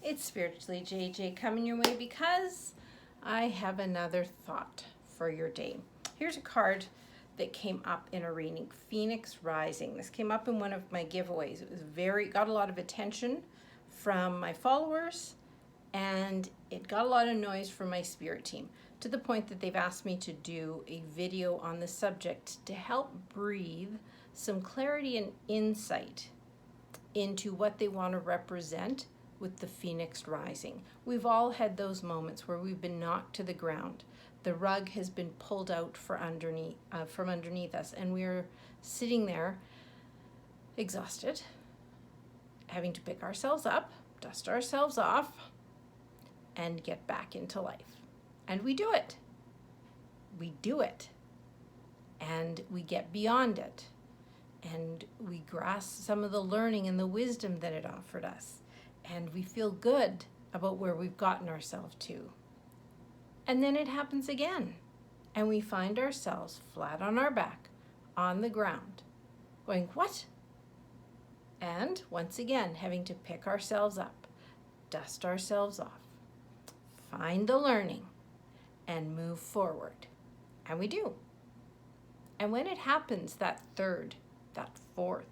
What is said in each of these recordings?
It's Spiritually JJ coming your way because I have another thought for your day. Here's a card that came up in a reading, Phoenix Rising. This came up in one of my giveaways. It was got a lot of attention from my followers, and it got a lot of noise from my spirit team, to the point that they've asked me to do a video on the subject to help breathe some clarity and insight into what they want to represent with the Phoenix Rising. We've all had those moments where we've been knocked to the ground. The rug has been pulled out from underneath us, and we're sitting there exhausted, having to pick ourselves up, dust ourselves off, and get back into life. And we do it. We do it. And we get beyond it. And we grasp some of the learning and the wisdom that it offered us. And we feel good about where we've gotten ourselves to. And then it happens again. And we find ourselves flat on our back, on the ground, going, what? And once again, having to pick ourselves up, dust ourselves off, find the learning, and move forward. And we do. And when it happens that third, that fourth,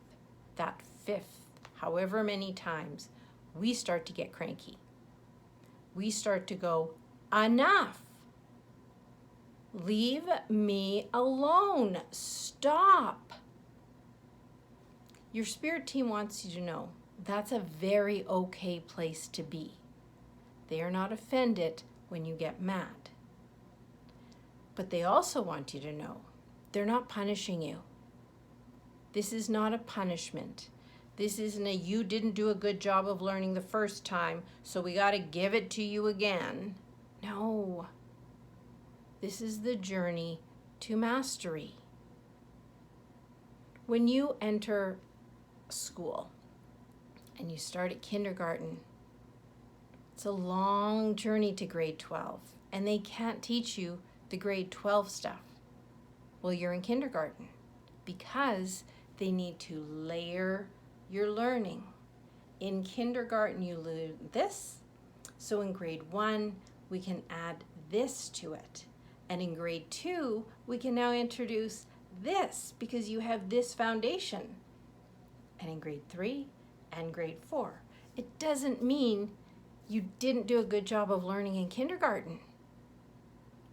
that fifth, however many times, we start to get cranky. We start to go, enough. Leave me alone. Stop. Your spirit team wants you to know that's a very okay place to be. They are not offended when you get mad. But they also want you to know they're not punishing you. This is not a punishment. This isn't a you didn't do a good job of learning the first time, so we got to give it to you again. No. This is the journey to mastery. When you enter school and you start at kindergarten, it's a long journey to grade 12, and they can't teach you the grade 12 stuff while you're in kindergarten because they need to layer your learning. In kindergarten, you learn this, so in grade 1, we can add this to it. And in grade 2, we can now introduce this because you have this foundation. And in grade 3 and grade 4, it doesn't mean you didn't do a good job of learning in kindergarten.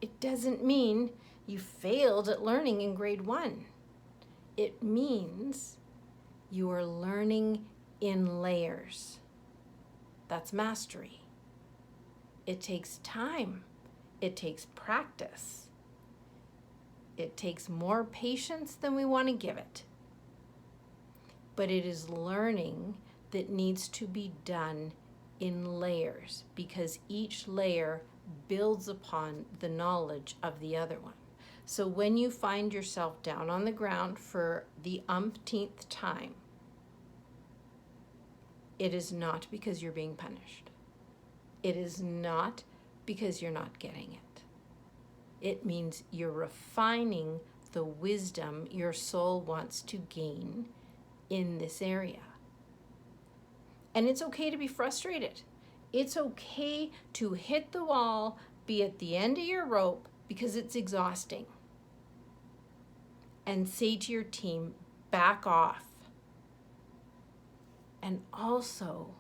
It doesn't mean you failed at learning in grade 1. It means you are learning in layers. That's mastery. It takes time. It takes practice. It takes more patience than we want to give it. But it is learning that needs to be done in layers because each layer builds upon the knowledge of the other one. So when you find yourself down on the ground for the umpteenth time, it is not because you're being punished. It is not because you're not getting it. It means you're refining the wisdom your soul wants to gain in this area. And it's okay to be frustrated. It's okay to hit the wall, be at the end of your rope because it's exhausting. And say to your team, back off. And also,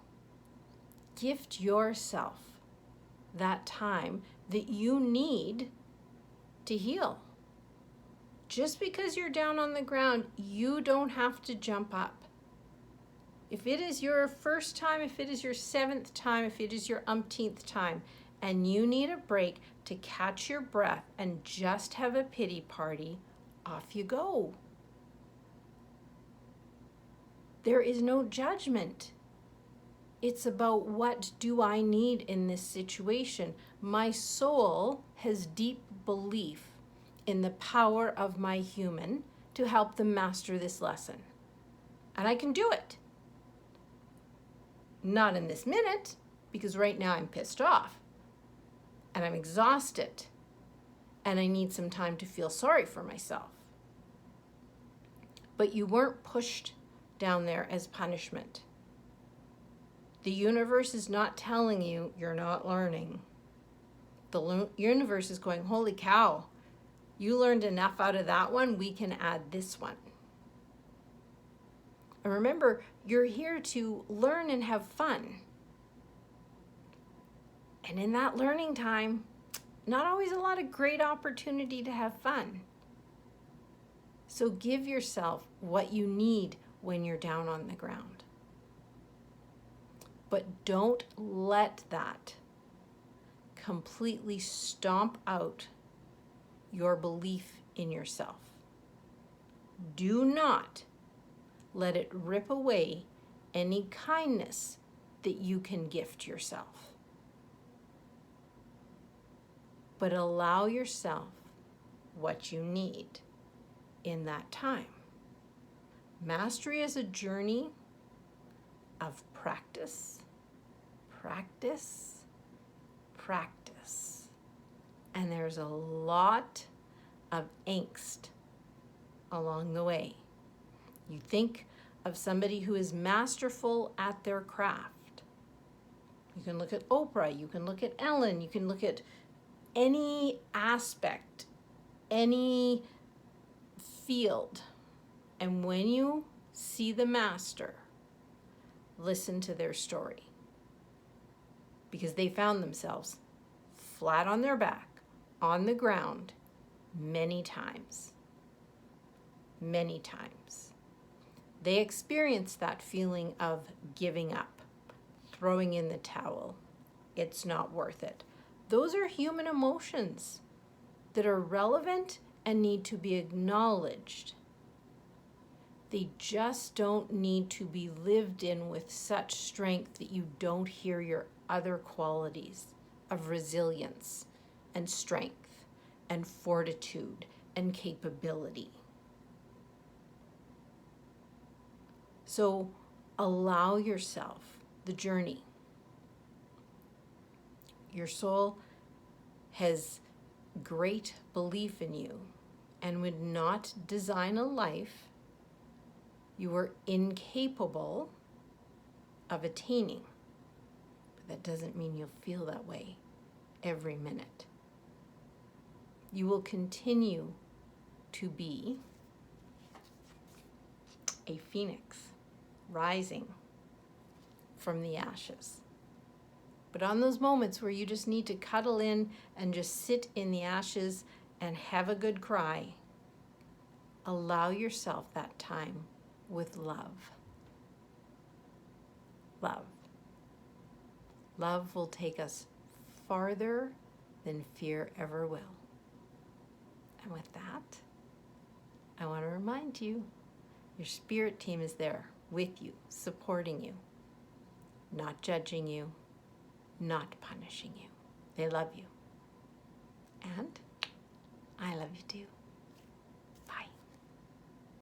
gift yourself that time that you need to heal. Just because you're down on the ground, you don't have to jump up. If it is your first time, if it is your 7th time, if it is your umpteenth time, and you need a break to catch your breath and just have a pity party, off you go. There is no judgment. It's about what do I need in this situation. My soul has deep belief in the power of my human to help them master this lesson. And I can do it. Not in this minute, because right now I'm pissed off and I'm exhausted and I need some time to feel sorry for myself. But you weren't pushed down there as punishment. The universe is not telling you you're not learning. The universe is going, holy cow, you learned enough out of that one, we can add this one. And remember, you're here to learn and have fun. And in that learning time, not always a lot of great opportunity to have fun. So give yourself what you need when you're down on the ground. But don't let that completely stomp out your belief in yourself. Do not let it rip away any kindness that you can gift yourself. But allow yourself what you need in that time. Mastery is a journey of practice, practice, practice. And there's a lot of angst along the way. You think of somebody who is masterful at their craft. You can look at Oprah, you can look at Ellen, you can look at any aspect, any field. And when you see the master, listen to their story. Because they found themselves flat on their back, on the ground, many times. Many times. They experienced that feeling of giving up, throwing in the towel. It's not worth it. Those are human emotions that are relevant and need to be acknowledged. They just don't need to be lived in with such strength that you don't hear your other qualities of resilience and strength and fortitude and capability. So allow yourself the journey. Your soul has great belief in you and would not design a life you are incapable of attaining. But that doesn't mean you'll feel that way every minute. You will continue to be a phoenix rising from the ashes. But on those moments where you just need to cuddle in and just sit in the ashes and have a good cry, allow yourself that time with love. Love. Love will take us farther than fear ever will. And with that, I want to remind you, your spirit team is there with you, supporting you, not judging you, not punishing you. They love you. And I love you too.